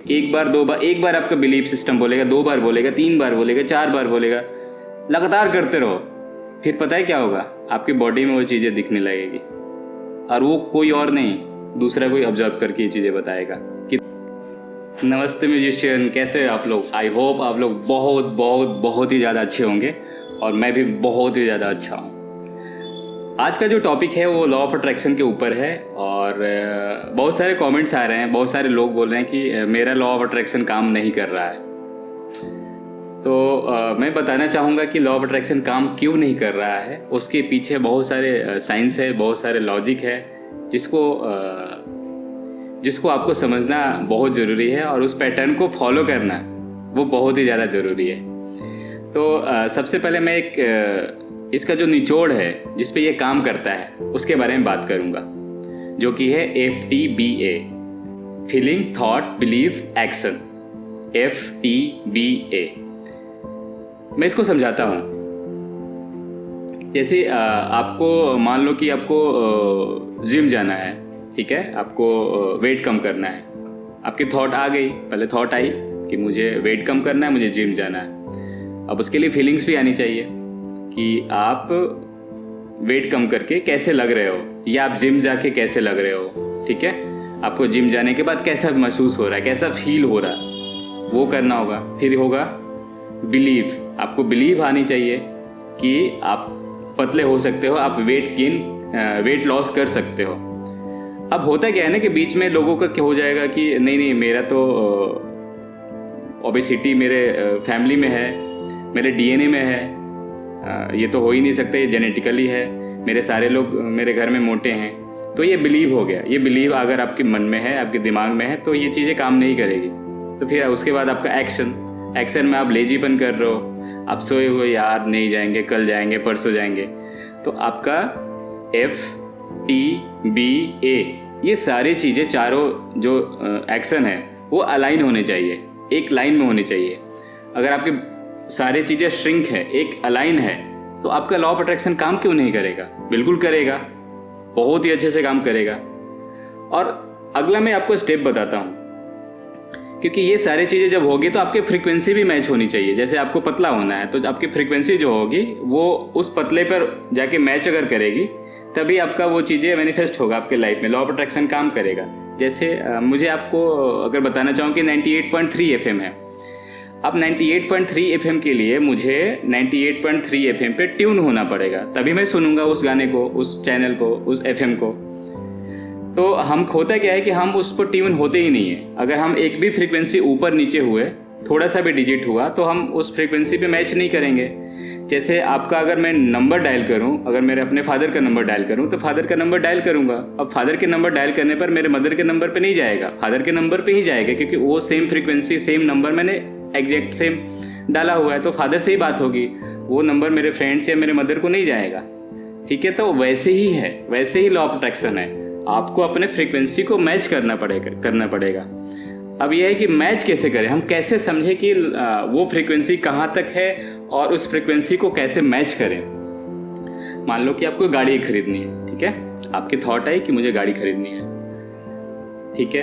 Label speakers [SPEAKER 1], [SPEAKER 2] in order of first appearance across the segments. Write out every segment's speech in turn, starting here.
[SPEAKER 1] एक बार, दो बार, एक बार आपका बिलीफ सिस्टम बोलेगा, 2 बार बोलेगा, 3 बार बोलेगा, 4 बार बोलेगा, लगातार करते रहो। फिर पता है क्या होगा, आपकी बॉडी में वो चीज़ें दिखने लगेगी और वो कोई और नहीं, दूसरा कोई ऑब्जर्व करके ये चीज़ें बताएगा कि नमस्ते म्यूजिशियन, कैसे आप लोग। आई होप आप लोग बहुत बहुत बहुत ही ज़्यादा अच्छे होंगे और मैं भी बहुत ही ज़्यादा अच्छा हूँ। आज का जो टॉपिक है वो लॉ ऑफ अट्रैक्शन के ऊपर है और बहुत सारे कमेंट्स आ रहे हैं, बहुत सारे लोग बोल रहे हैं कि मेरा लॉ ऑफ अट्रैक्शन काम नहीं कर रहा है। तो मैं बताना चाहूँगा कि लॉ ऑफ अट्रैक्शन काम क्यों नहीं कर रहा है। उसके पीछे बहुत सारे साइंस है, बहुत सारे लॉजिक है जिसको आपको समझना बहुत ज़रूरी है और उस पैटर्न को फॉलो करना वो बहुत ही ज़्यादा ज़रूरी है। तो सबसे पहले मैं इसका जो निचोड़ है जिस पे ये काम करता है उसके बारे में बात करूँगा, जो कि है FTBA, feeling, thought, believe, action. FTBA मैं इसको समझाता हूँ। जैसे आपको मान लो कि आपको जिम जाना है, ठीक है, आपको वेट कम करना है। आपकी थॉट आ गई, पहले थॉट आई कि मुझे वेट कम करना है, मुझे जिम जाना है। अब उसके लिए फीलिंग्स भी आनी चाहिए कि आप वेट कम करके कैसे लग रहे हो या आप जिम जाके कैसे लग रहे हो, ठीक है। आपको जिम जाने के बाद कैसा महसूस हो रहा है, कैसा फील हो रहा है, वो करना होगा। फिर होगा बिलीव, आपको बिलीव आनी चाहिए कि आप पतले हो सकते हो, आप वेट लॉस कर सकते हो। अब होता क्या है ना कि बीच में लोगों का क्या हो जाएगा कि नहीं मेरा तो ओबेसिटी मेरे फैमिली में है, मेरे DNA में है, ये तो हो ही नहीं सकता, ये जेनेटिकली है, मेरे सारे लोग मेरे घर में मोटे हैं। तो ये बिलीव हो गया। ये बिलीव अगर आपके मन में है, आपके दिमाग में है, तो ये चीज़ें काम नहीं करेगी। तो फिर उसके बाद आपका एक्शन में आप लेजीपन कर रहे हो, आप सोए हुए, यार नहीं जाएंगे, कल जाएंगे, परसों जाएंगे। तो आपका FTBA, ये सारी चीज़ें, चारों जो एक्शन है वो अलाइन होने चाहिए, एक लाइन में होनी चाहिए। अगर आपके सारी चीज़ें श्रिंक है, एक अलाइन है, तो आपका लॉ ऑफ अट्रैक्शन काम क्यों नहीं करेगा? बिल्कुल करेगा, बहुत ही अच्छे से काम करेगा। और अगला मैं आपको स्टेप बताता हूँ, क्योंकि ये सारी चीज़ें जब होगी तो आपकी फ्रीक्वेंसी भी मैच होनी चाहिए। जैसे आपको पतला होना है तो आपकी फ्रीक्वेंसी जो होगी वो उस पतले पर जाके मैच अगर करेगी तभी आपका वो चीज़ें मैनिफेस्ट होगा आपके लाइफ में, लॉ ऑफ अट्रैक्शन काम करेगा। जैसे मुझे आपको अगर बताना चाहूँ कि 98.3 FM है। अब 98.3 FM के लिए मुझे 98.3 FM पे ट्यून होना पड़ेगा, तभी मैं सुनूंगा उस गाने को, उस चैनल को, उस FM को। तो हम होता क्या है कि हम उस पर ट्यून होते ही नहीं है। अगर हम एक भी फ्रीक्वेंसी ऊपर नीचे हुए, थोड़ा सा भी डिजिट हुआ, तो हम उस फ्रीक्वेंसी पे मैच नहीं करेंगे। जैसे आपका अगर मैं नंबर डायल करूं, अगर मेरे अपने फादर का नंबर डायल करूं तो फादर का नंबर डायल करूंगा। अब फादर के नंबर डायल करने पर मेरे मदर के नंबर पे नहीं जाएगा, फादर के नंबर पे ही जाएगा, क्योंकि वो सेम फ्रीक्वेंसी, सेम नंबर मैंने एग्जैक्ट सेम डाला हुआ है, तो फादर से ही बात होगी। वो नंबर मेरे फ्रेंड्स या मेरे मदर को नहीं जाएगा, ठीक है। तो वैसे ही है, वैसे ही लॉ ऑफ अट्रैक्शन है। आपको अपने फ्रीक्वेंसी को मैच करना पड़ेगा। अब यह है कि मैच कैसे करें, हम कैसे समझें कि वो फ्रीक्वेंसी कहाँ तक है और उस फ्रीक्वेंसी को कैसे मैच करें। मान लो कि आपको गाड़ी खरीदनी है, ठीक है, आपकी थॉट आई कि मुझे गाड़ी खरीदनी है, ठीक है।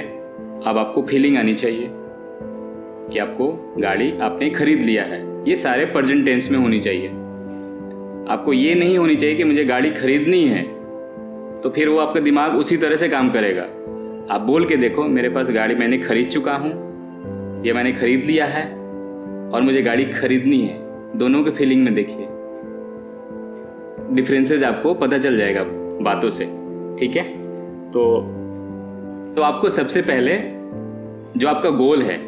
[SPEAKER 1] अब आपको फीलिंग आनी चाहिए कि आपको गाड़ी आपने खरीद लिया है। ये सारे प्रेजेंट टेंस में होनी चाहिए। आपको ये नहीं होनी चाहिए कि मुझे गाड़ी खरीदनी है, तो फिर वो आपका दिमाग उसी तरह से काम करेगा। आप बोल के देखो, मेरे पास गाड़ी मैंने खरीद चुका हूँ, ये मैंने खरीद लिया है और मुझे गाड़ी खरीदनी है। दोनों के फीलिंग में देखिए, डिफरेंसेस आपको पता चल जाएगा बातों से, ठीक है। तो आपको सबसे पहले जो आपका गोल है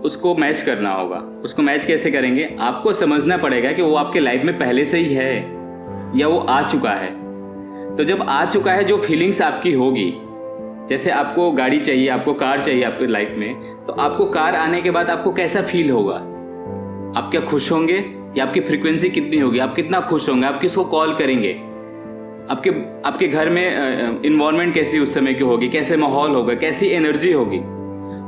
[SPEAKER 1] उसको मैच करना होगा। उसको मैच कैसे करेंगे? आपको समझना पड़ेगा कि वो आपके लाइफ में पहले से ही है या वो आ चुका है। तो जब आ चुका है, जो फीलिंग्स आपकी होगी, जैसे आपको गाड़ी चाहिए, आपको कार चाहिए आपके लाइफ में, तो आपको कार आने के बाद आपको कैसा फील होगा? आप क्या खुश होंगे या आपकी फ्रीक्वेंसी कितनी होगी? आप कितना खुश होंगे? आप किसको कॉल करेंगे? आपके घर में इन्वायरमेंट कैसी उस समय की होगी, कैसे माहौल होगा, कैसी एनर्जी होगी?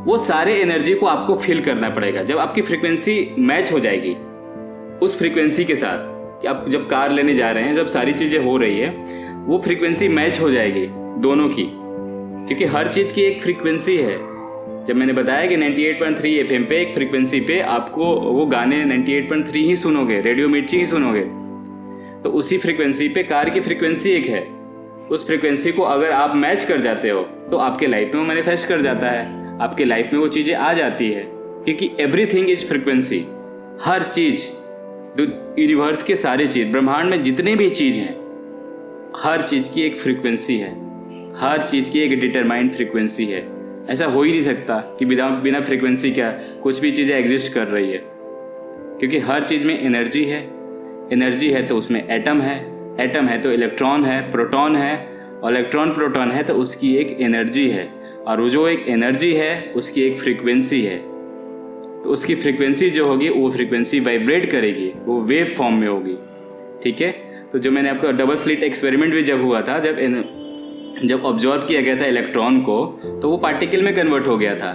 [SPEAKER 1] वो सारे एनर्जी को आपको फील करना पड़ेगा। जब आपकी फ्रीक्वेंसी मैच हो जाएगी उस फ्रीक्वेंसी के साथ, कि आप जब कार लेने जा रहे हैं, जब सारी चीज़ें हो रही है, वो फ्रीक्वेंसी मैच हो जाएगी दोनों की, क्योंकि हर चीज़ की एक फ्रीक्वेंसी है। जब मैंने बताया कि 98.3 एफएम पे एक फ्रीक्वेंसी पे आपको वो गाने 98.3 ही सुनोगे, रेडियो मिर्ची ही सुनोगे, तो उसी फ्रीक्वेंसी पे कार की फ्रीक्वेंसी एक है। उस फ्रीक्वेंसी को अगर आप मैच कर जाते हो तो आपके लाइफ में वो मैनिफेस्ट कर जाता है, आपके लाइफ में वो चीज़ें आ जाती है, क्योंकि everything is frequency. Her cheese, universe के सारी चीज़, ब्रह्मांड में जितने भी चीज़ हैं, हर चीज़ की एक फ्रीक्वेंसी है, हर चीज़ की एक डिटरमाइंड फ्रीक्वेंसी है। ऐसा हो ही नहीं सकता कि बिना फ्रीक्वेंसी क्या कुछ भी चीज़ें एग्जिस्ट कर रही है, क्योंकि हर चीज़ में एनर्जी है। एनर्जी है तो उसमें एटम है, एटम है तो इलेक्ट्रॉन है, प्रोटॉन है, और इलेक्ट्रॉन प्रोटॉन है तो उसकी एक एनर्जी है, और वो जो एक एनर्जी है उसकी एक फ्रीक्वेंसी है। तो उसकी फ्रीक्वेंसी जो होगी वो फ्रीक्वेंसी वाइब्रेट करेगी, वो वेव फॉर्म में होगी। ठीक है। तो जो मैंने आपको डबल स्लिट एक्सपेरिमेंट भी जब हुआ था, जब ऑब्जर्व किया गया था इलेक्ट्रॉन को, तो वो पार्टिकल में कन्वर्ट हो गया था,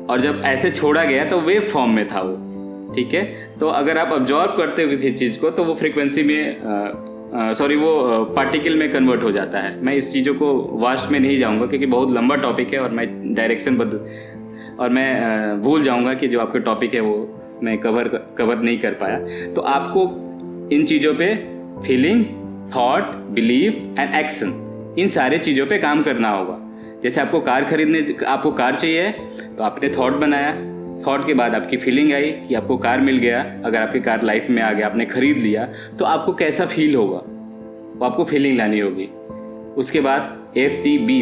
[SPEAKER 1] और जब ऐसे छोड़ा गया तो वेव फॉर्म में था वो। ठीक है। तो अगर आप ऑब्जर्व करते हो किसी चीज़ को तो वो फ्रीक्वेंसी में वो पार्टिकल में कन्वर्ट हो जाता है। मैं इस चीज़ों को वास्ट में नहीं जाऊंगा क्योंकि बहुत लंबा टॉपिक है और मैं डायरेक्शन और मैं भूल जाऊंगा कि जो आपका टॉपिक है वो मैं कवर नहीं कर पाया। तो आपको इन चीज़ों पे feeling, thought, believe and action, इन सारे चीज़ों पे काम करना होगा। जैसे आपको कार चाहिए तो आपने थॉट बनाया, थॉट के बाद आपकी फीलिंग आई कि आपको कार मिल गया। अगर आपकी कार लाइफ में आ गया, आपने खरीद लिया, तो आपको कैसा फील होगा, वो आपको फीलिंग लानी होगी। उसके बाद FTB,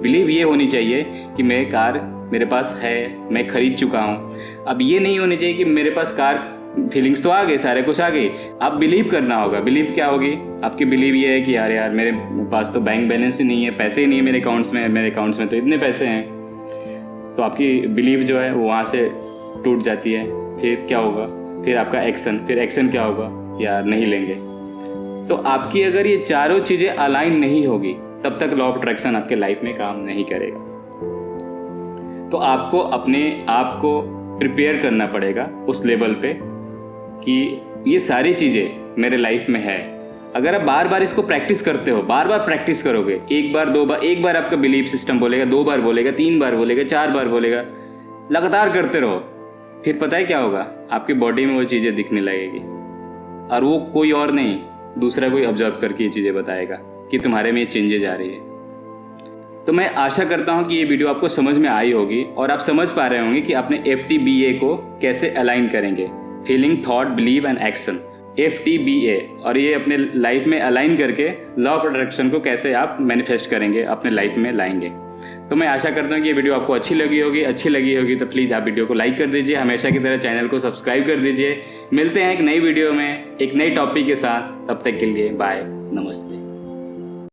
[SPEAKER 1] बिलीव ये होनी चाहिए कि मेरे पास है, मैं खरीद चुका हूँ। अब ये नहीं होनी चाहिए कि मेरे पास कार, फीलिंग्स तो आ गई, सारे कुछ आ गई, अब बिलीव करना होगा। बिलीव क्या होगी आपकी? बिलीव ये है कि यार मेरे पास तो बैंक बैलेंस ही नहीं है, पैसे ही नहीं है मेरे अकाउंट्स में तो इतने पैसे हैं। तो आपकी बिलीव जो है वो वहाँ से टूट जाती है। फिर क्या होगा? फिर आपका एक्शन क्या होगा? यार नहीं लेंगे। तो आपकी अगर ये चारों चीज़ें अलाइन नहीं होगी तब तक लॉ ऑफ अट्रैक्शन आपके लाइफ में काम नहीं करेगा। तो आपको अपने आप को प्रिपेयर करना पड़ेगा उस लेवल पे कि ये सारी चीज़ें मेरे लाइफ में है। अगर आप बार बार इसको प्रैक्टिस करते हो, बार बार प्रैक्टिस करोगे, एक बार दो बार, एक बार आपका बिलीफ सिस्टम बोलेगा, 2 बार बोलेगा, 3 बार बोलेगा, 4 बार बोलेगा, लगातार करते रहो, फिर पता है क्या होगा? आपकी बॉडी में वो चीज़ें दिखने लगेगी, और वो कोई और नहीं, दूसरा कोई ऑब्जर्व करके ये चीज़ें बताएगा कि तुम्हारे में ये चेंजेज आ रही है। तो मैं आशा करता हूँ कि ये वीडियो आपको समझ में आई होगी और आप समझ पा रहे होंगे कि अपने FTBA को कैसे अलाइन करेंगे, feeling, thought, believe and action, FTBA, और ये अपने लाइफ में अलाइन करके लॉ ऑफ अट्रैक्शन को कैसे आप मैनिफेस्ट करेंगे, अपने लाइफ में लाएंगे। तो मैं आशा करता हूँ कि ये वीडियो आपको अच्छी लगी होगी तो प्लीज़ आप वीडियो को लाइक कर दीजिए, हमेशा की तरह चैनल को सब्सक्राइब कर दीजिए। मिलते हैं एक नई वीडियो में एक नई टॉपिक के साथ, तब तक के लिए बाय, नमस्ते।